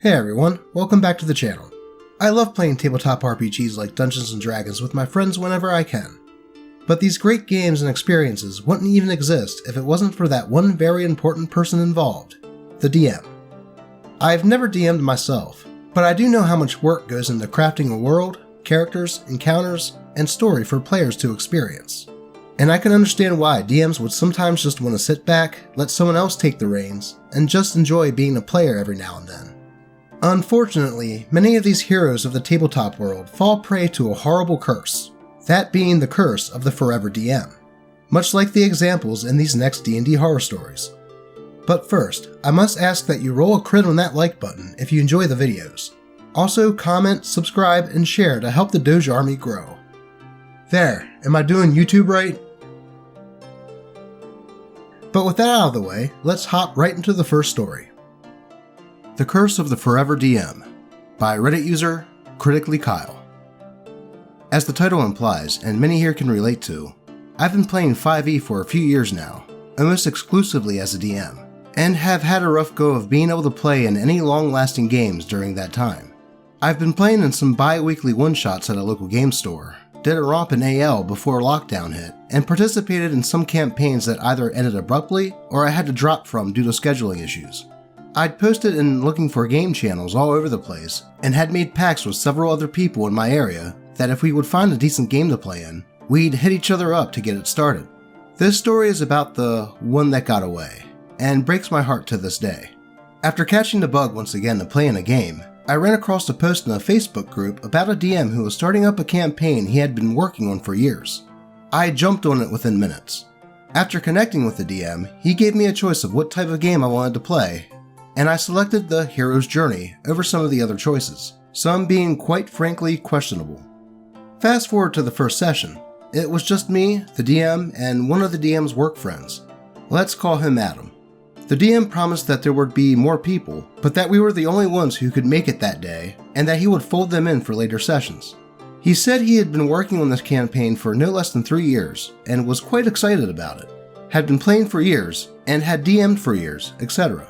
Hey everyone, welcome back to the channel. I love playing tabletop RPGs like Dungeons & Dragons with my friends whenever I can. But these great games and experiences wouldn't even exist if it wasn't for that one very important person involved, the DM. I've never DM'd myself, but I do know how much work goes into crafting a world, characters, encounters, and story for players to experience. And I can understand why DMs would sometimes just want to sit back, let someone else take the reins, and just enjoy being a player every now and then. Unfortunately, many of these heroes of the tabletop world fall prey to a horrible curse, that being the curse of the forever DM, much like the examples in these next D&D horror stories. But first, I must ask that you roll a crit on that like button if you enjoy the videos. Also comment, subscribe, and share to help the Doge army grow. There, am I doing YouTube right? But with that out of the way, let's hop right into the first story. The Curse of the Forever DM by Reddit user Critically Kyle. As the title implies, and many here can relate to, I've been playing 5e for a few years now, almost exclusively as a DM, and have had a rough go of being able to play in any long-lasting games during that time. I've been playing in some bi-weekly one-shots at a local game store, did a romp in AL before lockdown hit, and participated in some campaigns that either ended abruptly or I had to drop from due to scheduling issues. I'd posted and looking for game channels all over the place, and had made pacts with several other people in my area that if we would find a decent game to play in, we'd hit each other up to get it started. This story is about the one that got away, and breaks my heart to this day. After catching the bug once again to play in a game, I ran across a post in a Facebook group about a DM who was starting up a campaign he had been working on for years. I jumped on it within minutes. After connecting with the DM, he gave me a choice of what type of game I wanted to play, and I selected the Hero's Journey over some of the other choices, some being quite frankly questionable. Fast forward to the first session. It was just me, the DM, and one of the DM's work friends. Let's call him Adam. The DM promised that there would be more people, but that we were the only ones who could make it that day, and that he would fold them in for later sessions. He said he had been working on this campaign for no less than 3 years, and was quite excited about it, had been playing for years, and had DM'd for years, etc.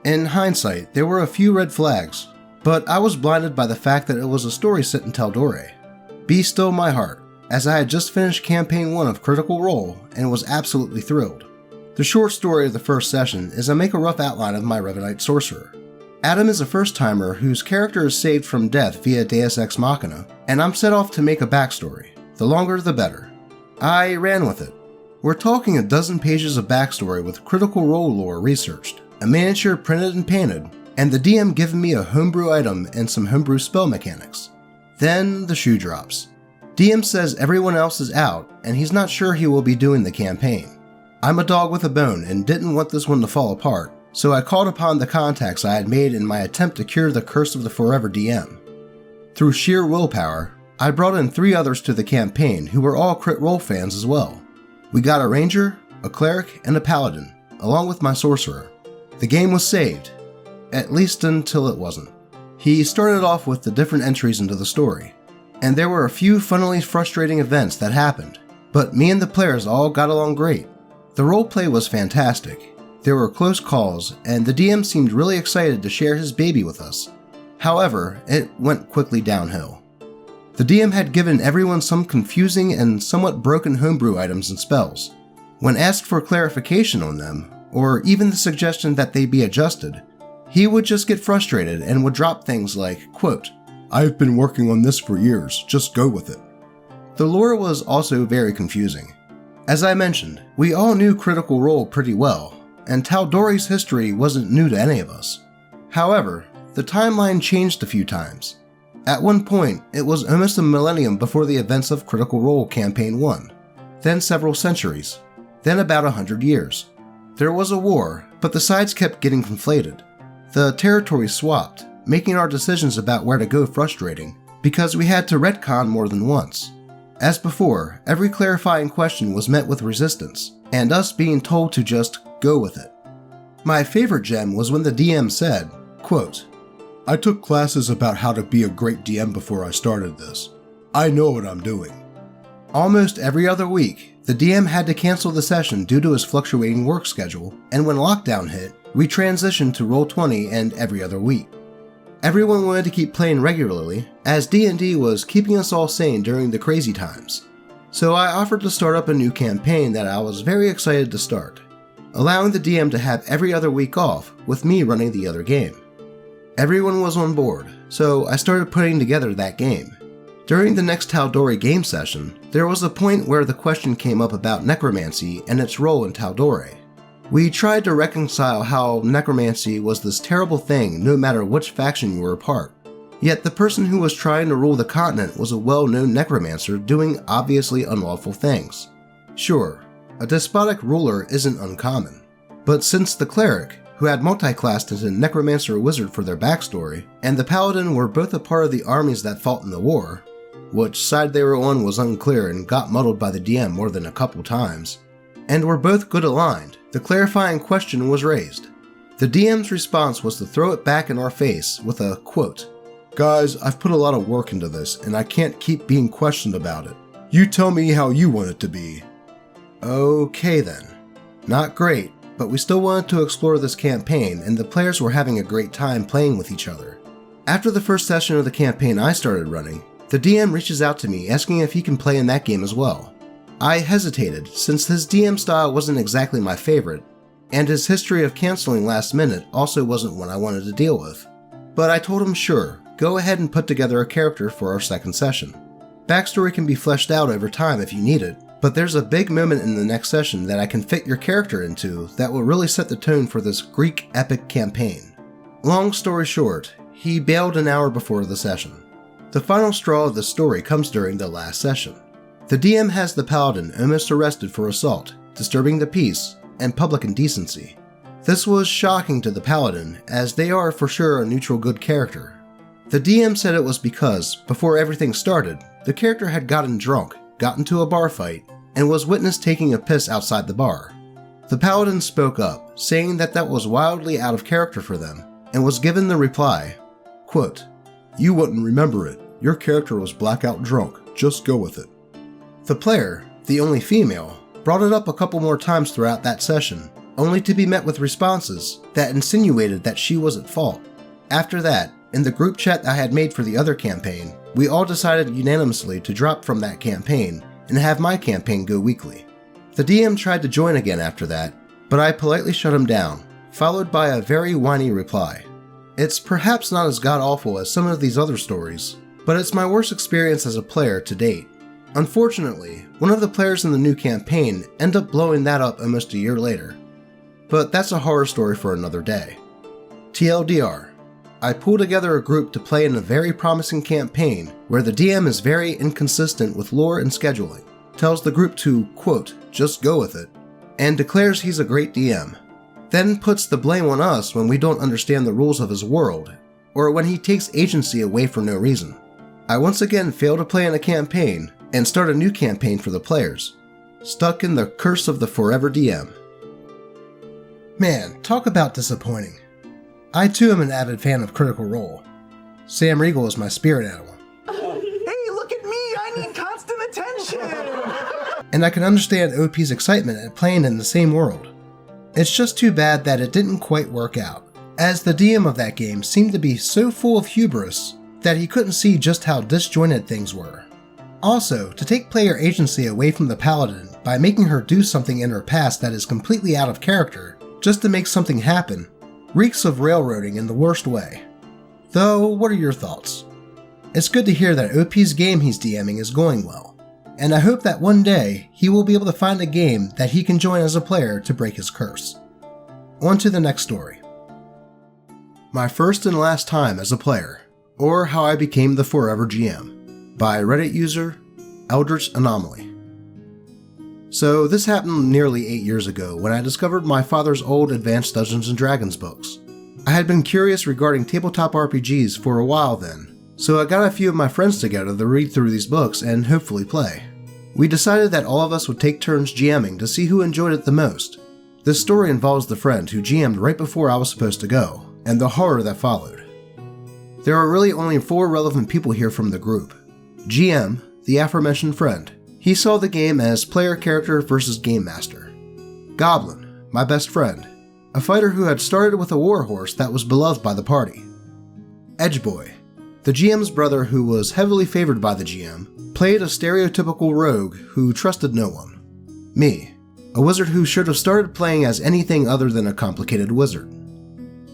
In hindsight, there were a few red flags, but I was blinded by the fact that it was a story set in Tal'Dorei. Be still my heart, as I had just finished campaign 1 of Critical Role and was absolutely thrilled. The short story of the first session is I make a rough outline of my Revenite sorcerer. Adam is a first-timer whose character is saved from death via Deus Ex Machina, and I'm set off to make a backstory. The longer the better. I ran with it. We're talking a dozen pages of backstory with Critical Role lore researched, a miniature printed and painted, and the DM giving me a homebrew item and some homebrew spell mechanics. Then the shoe drops. DM says everyone else is out, and he's not sure he will be doing the campaign. I'm a dog with a bone and didn't want this one to fall apart, so I called upon the contacts I had made in my attempt to cure the curse of the Forever DM. Through sheer willpower, I brought in 3 others to the campaign who were all Crit Role fans as well. We got a ranger, a cleric, and a paladin, along with my sorcerer. The game was saved, at least until it wasn't. He started off with the different entries into the story, and there were a few funnily frustrating events that happened, but me and the players all got along great. The roleplay was fantastic. There were close calls, and the DM seemed really excited to share his baby with us. However, it went quickly downhill. The DM had given everyone some confusing and somewhat broken homebrew items and spells. When asked for clarification on them, or even the suggestion that they be adjusted, he would just get frustrated and would drop things like, quote, "I've been working on this for years, just go with it." The lore was also very confusing. As I mentioned, we all knew Critical Role pretty well, and Tal'Dorei's history wasn't new to any of us. However, the timeline changed a few times. At one point, it was almost a millennium before the events of Critical Role Campaign 1, then several centuries, then about 100 years. There was a war, but the sides kept getting conflated. The territories swapped, making our decisions about where to go frustrating, because we had to retcon more than once. As before, every clarifying question was met with resistance, and us being told to just go with it. My favorite gem was when the DM said, quote, "I took classes about how to be a great DM before I started this. I know what I'm doing." Almost every other week, the DM had to cancel the session due to his fluctuating work schedule, and when lockdown hit, we transitioned to Roll20 and every other week. Everyone wanted to keep playing regularly, as D&D was keeping us all sane during the crazy times. So I offered to start up a new campaign that I was very excited to start, allowing the DM to have every other week off, with me running the other game. Everyone was on board, so I started putting together that game. During the next Tal'Dorei game session, there was a point where the question came up about necromancy and its role in Tal'Dorei. We tried to reconcile how necromancy was this terrible thing no matter which faction you were a part. Yet the person who was trying to rule the continent was a well-known necromancer doing obviously unlawful things. Sure, a despotic ruler isn't uncommon, but since the cleric, who had multi-classed as a necromancer wizard for their backstory, and the paladin were both a part of the armies that fought in the war, which side they were on was unclear and got muddled by the DM more than a couple times, and were both good aligned, the clarifying question was raised. The DM's response was to throw it back in our face with a quote, "Guys, I've put a lot of work into this and I can't keep being questioned about it. You tell me how you want it to be." Okay then. Not great, but we still wanted to explore this campaign and the players were having a great time playing with each other. After the first session of the campaign I started running, the DM reaches out to me asking if he can play in that game as well. I hesitated since his DM style wasn't exactly my favorite, and his history of canceling last minute also wasn't one I wanted to deal with. But I told him sure, go ahead and put together a character for our second session. Backstory can be fleshed out over time if you need it, but there's a big moment in the next session that I can fit your character into that will really set the tone for this Greek epic campaign. Long story short, he bailed an hour before the session. The final straw of the story comes during the last session. The DM has the paladin almost arrested for assault, disturbing the peace, and public indecency. This was shocking to the paladin, as they are for sure a neutral good character. The DM said it was because, before everything started, the character had gotten drunk, got into a bar fight, and was witnessed taking a piss outside the bar. The paladin spoke up, saying that was wildly out of character for them, and was given the reply, quote, "You wouldn't remember it. Your character was blackout drunk. Just go with it." The player, the only female, brought it up a couple more times throughout that session, only to be met with responses that insinuated that she was at fault. After that, in the group chat I had made for the other campaign, we all decided unanimously to drop from that campaign and have my campaign go weekly. The DM tried to join again after that, but I politely shut him down, followed by a very whiny reply. It's perhaps not as god-awful as some of these other stories, but it's my worst experience as a player to date. Unfortunately, one of the players in the new campaign ended up blowing that up almost a year later. But that's a horror story for another day. TLDR, I pulled together a group to play in a very promising campaign where the DM is very inconsistent with lore and scheduling, tells the group to, quote, "just go with it," and declares he's a great DM. Then puts the blame on us when we don't understand the rules of his world, or when he takes agency away for no reason. I once again fail to play in a campaign, and start a new campaign for the players. Stuck in the curse of the forever DM. Man, talk about disappointing. I too am an avid fan of Critical Role. Sam Riegel is my spirit animal. Hey, look at me! I need constant attention! And I can understand OP's excitement at playing in the same world. It's just too bad that it didn't quite work out, as the DM of that game seemed to be so full of hubris that he couldn't see just how disjointed things were. Also, to take player agency away from the paladin by making her do something in her past that is completely out of character, just to make something happen, reeks of railroading in the worst way. Though, what are your thoughts? It's good to hear that OP's game he's DMing is going well, and I hope that one day he will be able to find a game that he can join as a player to break his curse. On to the next story. My first and last time as a player, or how I became the Forever GM. By Reddit user, Eldritch Anomaly. So this happened nearly 8 years ago when I discovered my father's old Advanced Dungeons & Dragons books. I had been curious regarding tabletop RPGs for a while then, so I got a few of my friends together to read through these books and hopefully play. We decided that all of us would take turns GMing to see who enjoyed it the most. This story involves the friend who GM'd right before I was supposed to go, and the horror that followed. There are really only 4 relevant people here from the group. GM, the aforementioned friend. He saw the game as player character versus game master. Goblin, my best friend. A fighter who had started with a warhorse that was beloved by the party. Edgeboy, the GM's brother who was heavily favored by the GM, played a stereotypical rogue who trusted no one. Me, a wizard who should have started playing as anything other than a complicated wizard.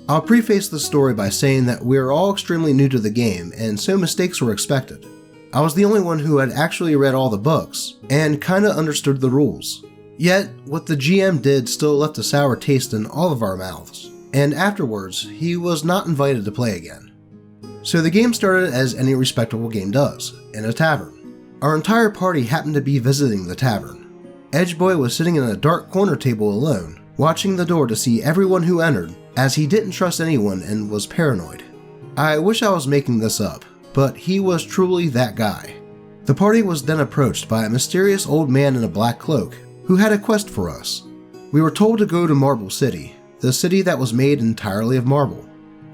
I'll preface the story by saying that we are all extremely new to the game, and so mistakes were expected. I was the only one who had actually read all the books, and kinda understood the rules. Yet, what the GM did still left a sour taste in all of our mouths, and afterwards, he was not invited to play again. So the game started as any respectable game does, in a tavern. Our entire party happened to be visiting the tavern. Edgeboy was sitting in a dark corner table alone, watching the door to see everyone who entered, as he didn't trust anyone and was paranoid. I wish I was making this up, but he was truly that guy. The party was then approached by a mysterious old man in a black cloak, who had a quest for us. We were told to go to Marble City, the city that was made entirely of marble.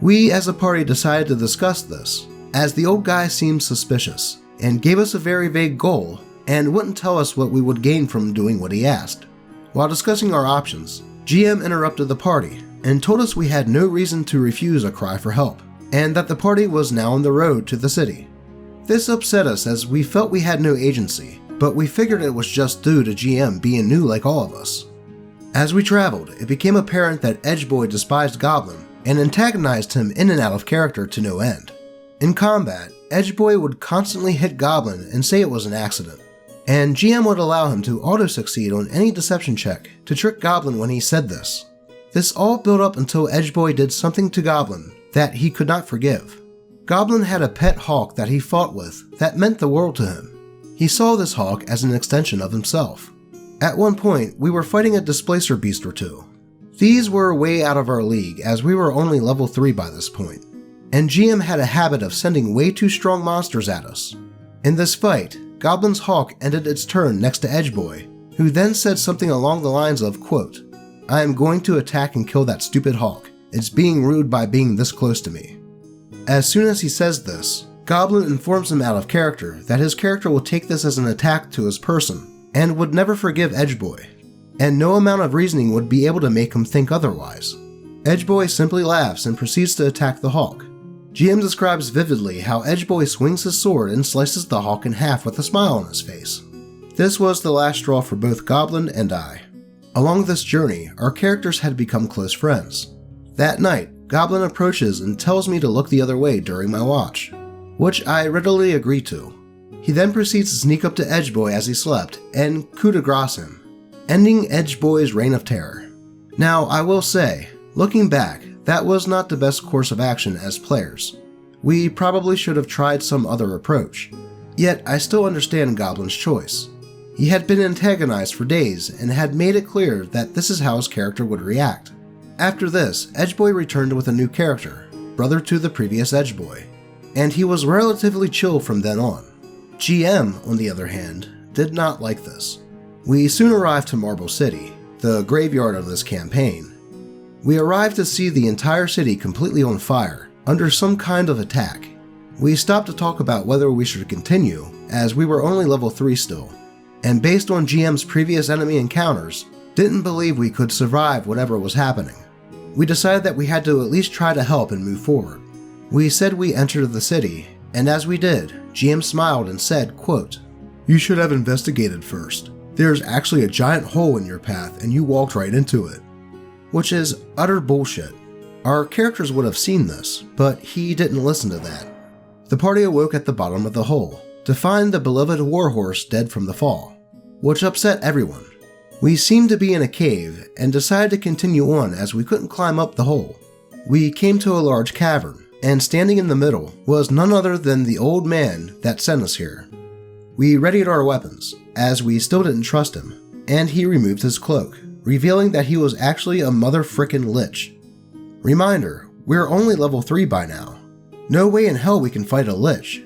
We as a party decided to discuss this, as the old guy seemed suspicious, and gave us a very vague goal, and wouldn't tell us what we would gain from doing what he asked. While discussing our options, GM interrupted the party, and told us we had no reason to refuse a cry for help, and that the party was now on the road to the city. This upset us as we felt we had no agency, but we figured it was just due to GM being new like all of us. As we traveled, it became apparent that Edgeboy despised Goblin and antagonized him in and out of character to no end. In combat, Edgeboy would constantly hit Goblin and say it was an accident, and GM would allow him to auto-succeed on any deception check to trick Goblin when he said this. This all built up until Edgeboy did something to Goblin that he could not forgive. Goblin had a pet hawk that he fought with that meant the world to him. He saw this hawk as an extension of himself. At one point, we were fighting a displacer beast or two. These were way out of our league as we were only level 3 by this point, and GM had a habit of sending way too strong monsters at us. In this fight, Goblin's hawk ended its turn next to Edgeboy, who then said something along the lines of, quote, "I am going to attack and kill that stupid hawk. It's being rude by being this close to me." As soon as he says this, Goblin informs him out of character that his character will take this as an attack to his person, and would never forgive Edgeboy, and no amount of reasoning would be able to make him think otherwise. Edgeboy simply laughs and proceeds to attack the hawk. GM describes vividly how Edgeboy swings his sword and slices the hawk in half with a smile on his face. This was the last straw for both Goblin and I. Along this journey, our characters had become close friends. That night, Goblin approaches and tells me to look the other way during my watch, which I readily agree to. He then proceeds to sneak up to Edgeboy as he slept and coup de grace him, ending Edgeboy's reign of terror. Now, I will say, looking back, that was not the best course of action as players. We probably should have tried some other approach. Yet, I still understand Goblin's choice. He had been antagonized for days and had made it clear that this is how his character would react. After this, Edgeboy returned with a new character, brother to the previous Edgeboy, and he was relatively chill from then on. GM, on the other hand, did not like this. We soon arrived to Marble City, the graveyard of this campaign. We arrived to see the entire city completely on fire, under some kind of attack. We stopped to talk about whether we should continue, as we were only level 3 still, and based on GM's previous enemy encounters, didn't believe we could survive whatever was happening. We decided that we had to at least try to help and move forward. We said we entered the city, and as we did, GM smiled and said, quote, "You should have investigated first. There's actually a giant hole in your path and you walked right into it." Which is utter bullshit. Our characters would have seen this, but he didn't listen to that. The party awoke at the bottom of the hole, to find the beloved warhorse dead from the fall, which upset everyone. We seemed to be in a cave and decided to continue on as we couldn't climb up the hole. We came to a large cavern, and standing in the middle was none other than the old man that sent us here. We readied our weapons, as we still didn't trust him, and he removed his cloak, revealing that he was actually a mother frickin' lich. Reminder, we're only level 3 by now. No way in hell we can fight a lich,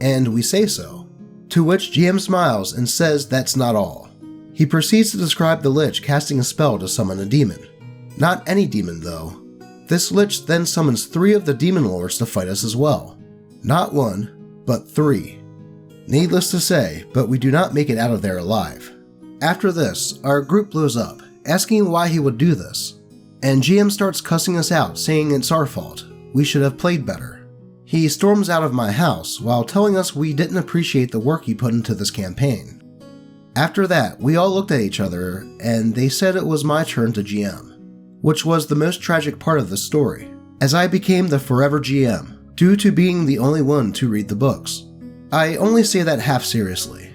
and we say so. To which GM smiles and says that's not all. He proceeds to describe the lich casting a spell to summon a demon. Not any demon though. This lich then summons 3 of the demon lords to fight us as well. Not 1, but 3. Needless to say, but we do not make it out of there alive. After this, our group blows up, asking why he would do this, and GM starts cussing us out saying it's our fault, we should have played better. He storms out of my house while telling us we didn't appreciate the work he put into this campaign. After that, we all looked at each other and they said it was my turn to GM, which was the most tragic part of the story, as I became the forever GM due to being the only one to read the books. I only say that half seriously.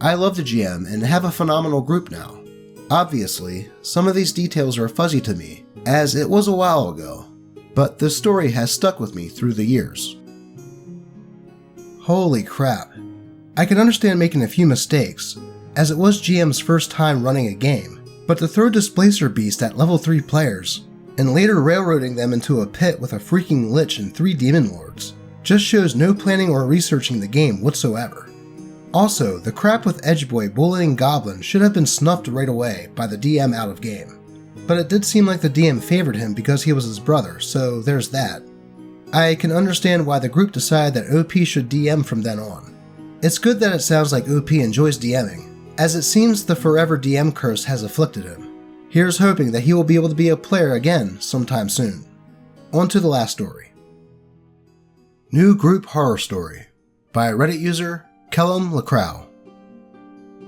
I love the GM and have a phenomenal group now. Obviously, some of these details are fuzzy to me, as it was a while ago, but the story has stuck with me through the years. Holy crap. I can understand making a few mistakes, as it was GM's first time running a game, but to throw Displacer Beast at level 3 players, and later railroading them into a pit with a freaking Lich and 3 Demon Lords, just shows no planning or researching the game whatsoever. Also, the crap with Edgeboy bullying Goblin should have been snuffed right away by the DM out of game, but it did seem like the DM favored him because he was his brother, so there's that. I can understand why the group decided that OP should DM from then on. It's good that it sounds like OP enjoys DMing, as it seems the forever DM curse has afflicted him. Here's hoping that he will be able to be a player again sometime soon. On to the last story. New Group Horror Story by Reddit user Kellum LaCrow.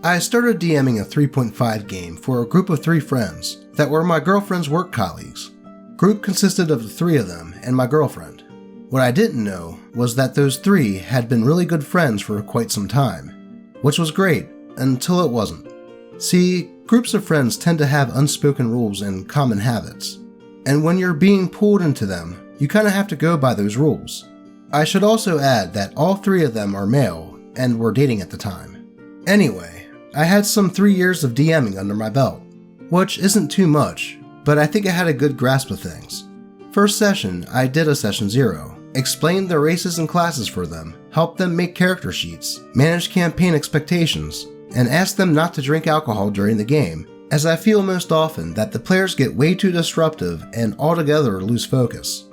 I started DMing a 3.5 game for a group of 3 friends that were my girlfriend's work colleagues. Group consisted of the 3 of them and my girlfriend. What I didn't know was that those 3 had been really good friends for quite some time, which was great until it wasn't. See, groups of friends tend to have unspoken rules and common habits, and when you're being pulled into them, you kinda have to go by those rules. I should also add that all 3 of them are male and were dating at the time. Anyway, I had some 3 years of DMing under my belt, which isn't too much, but I think I had a good grasp of things. First session, I did a session 0, explained the races and classes for them, helped them make character sheets, managed campaign expectations, and asked them not to drink alcohol during the game, as I feel most often that the players get way too disruptive and altogether lose focus.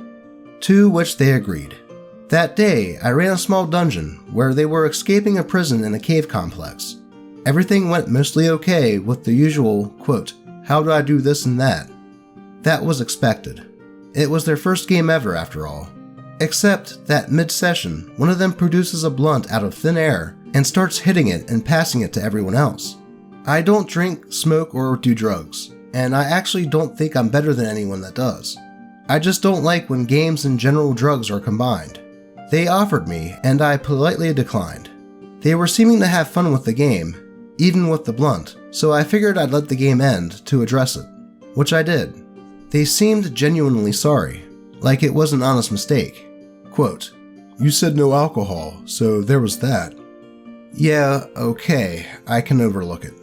To which they agreed. That day, I ran a small dungeon where they were escaping a prison in a cave complex. Everything went mostly okay with the usual, quote, "How do I do this and that?" That was expected. It was their first game ever after all. Except that mid-session, one of them produces a blunt out of thin air and starts hitting it and passing it to everyone else. I don't drink, smoke, or do drugs, and I actually don't think I'm better than anyone that does. I just don't like when games and general drugs are combined. They offered me, and I politely declined. They were seeming to have fun with the game, even with the blunt, so I figured I'd let the game end to address it, which I did. They seemed genuinely sorry, like it was an honest mistake. Quote, "You said no alcohol, so there was that." Yeah, okay, I can overlook it.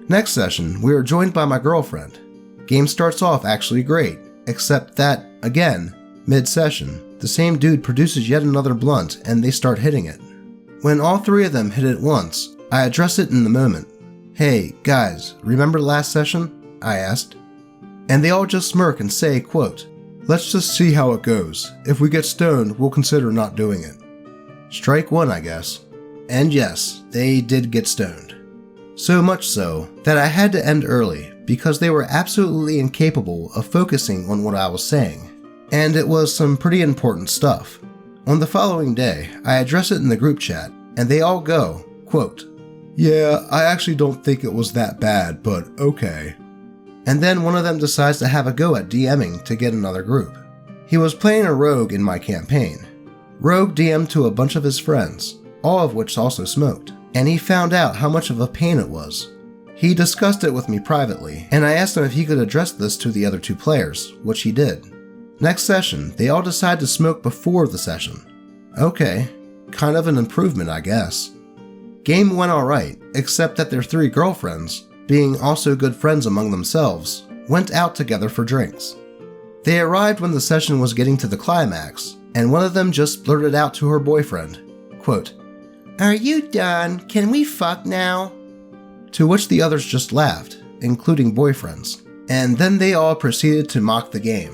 Next session, we are joined by my girlfriend. Game starts off actually great, except that, again, mid-session, the same dude produces yet another blunt and they start hitting it. When all 3 of them hit it once, I address it in the moment. "Hey, guys, remember last session?" I asked. And they all just smirk and say, quote, "Let's just see how it goes. If we get stoned, we'll consider not doing it." Strike 1, I guess. And yes, they did get stoned. So much so that I had to end early because they were absolutely incapable of focusing on what I was saying. And it was some pretty important stuff. On the following day, I address it in the group chat, and they all go, quote, "Yeah, I actually don't think it was that bad, but okay." And then one of them decides to have a go at DMing to get another group. He was playing a rogue in my campaign. Rogue DM'd to a bunch of his friends, all of which also smoked, and he found out how much of a pain it was. He discussed it with me privately, and I asked him if he could address this to the other 2 players, which he did. Next session, they all decide to smoke before the session. Okay, kind of an improvement, I guess. Game went alright, except that their 3 girlfriends, being also good friends among themselves, went out together for drinks. They arrived when the session was getting to the climax, and one of them just blurted out to her boyfriend, quote, "Are you done? Can we fuck now?" To which the others just laughed, including boyfriends, and then they all proceeded to mock the game.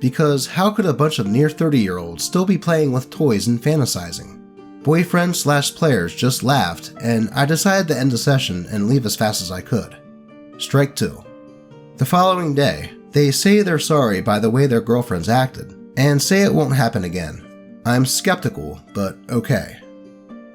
Because how could a bunch of near 30-year-olds still be playing with toys and fantasizing? Boyfriends/players just laughed, and I decided to end the session and leave as fast as I could. Strike 2. The following day, they say they're sorry by the way their girlfriends acted, and say it won't happen again. I'm skeptical, but okay.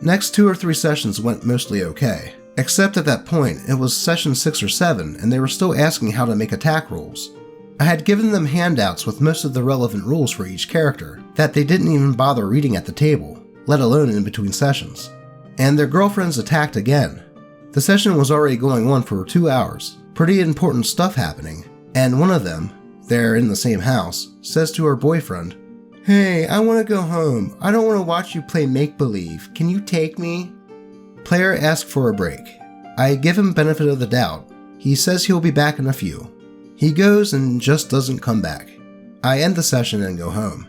Next 2 or 3 sessions went mostly okay, except at that point it was session 6 or 7 and they were still asking how to make attack rolls. I had given them handouts with most of the relevant rules for each character that they didn't even bother reading at the table, let alone in between sessions. And their girlfriends attacked again. The session was already going on for 2 hours, pretty important stuff happening, and one of them, they're in the same house, says to her boyfriend, "Hey, I want to go home. I don't want to watch you play make-believe. Can you take me?" Player asks for a break. I give him benefit of the doubt. He says he'll be back in a few. He goes and just doesn't come back. I end the session and go home.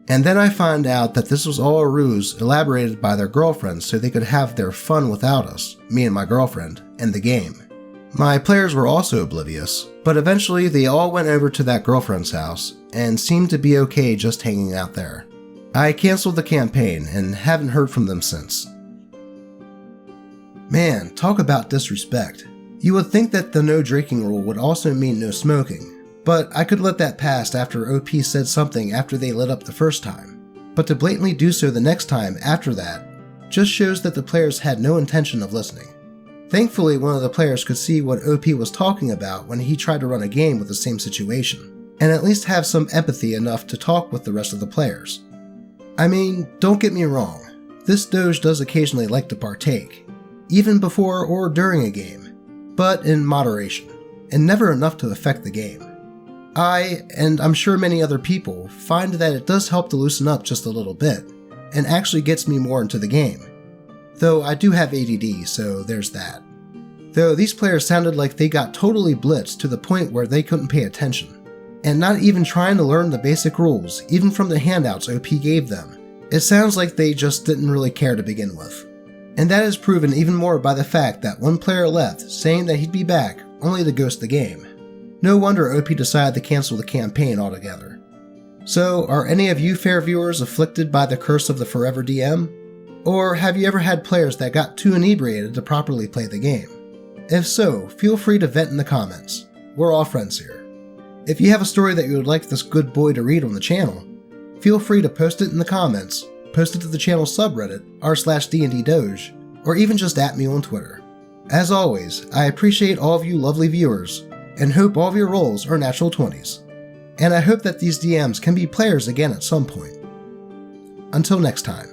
And then I find out that this was all a ruse elaborated by their girlfriends so they could have their fun without us, me and my girlfriend, and the game. My players were also oblivious, but eventually they all went over to that girlfriend's house and seemed to be okay just hanging out there. I canceled the campaign and haven't heard from them since. Man, talk about disrespect. You would think that the no drinking rule would also mean no smoking, but I could let that pass after OP said something after they lit up the first time. But to blatantly do so the next time after that just shows that the players had no intention of listening. Thankfully, one of the players could see what OP was talking about when he tried to run a game with the same situation, and at least have some empathy enough to talk with the rest of the players. I mean, don't get me wrong, this Doge does occasionally like to partake, even before or during a game, but in moderation, and never enough to affect the game. I, and I'm sure many other people, find that it does help to loosen up just a little bit, and actually gets me more into the game. Though I do have ADD, so there's that. Though these players sounded like they got totally blitzed to the point where they couldn't pay attention, and not even trying to learn the basic rules, even from the handouts OP gave them. It sounds like they just didn't really care to begin with. And that is proven even more by the fact that one player left saying that he'd be back, only to ghost the game. No wonder OP decided to cancel the campaign altogether. So, are any of you fair viewers afflicted by the curse of the Forever DM? Or have you ever had players that got too inebriated to properly play the game? If so, feel free to vent in the comments. We're all friends here. If you have a story that you would like this good boy to read on the channel, feel free to post it in the comments, post it to the channel subreddit, r/D&D Doge, or even just at me on Twitter. As always, I appreciate all of you lovely viewers, and hope all of your rolls are natural 20s. And I hope that these DMs can be players again at some point. Until next time.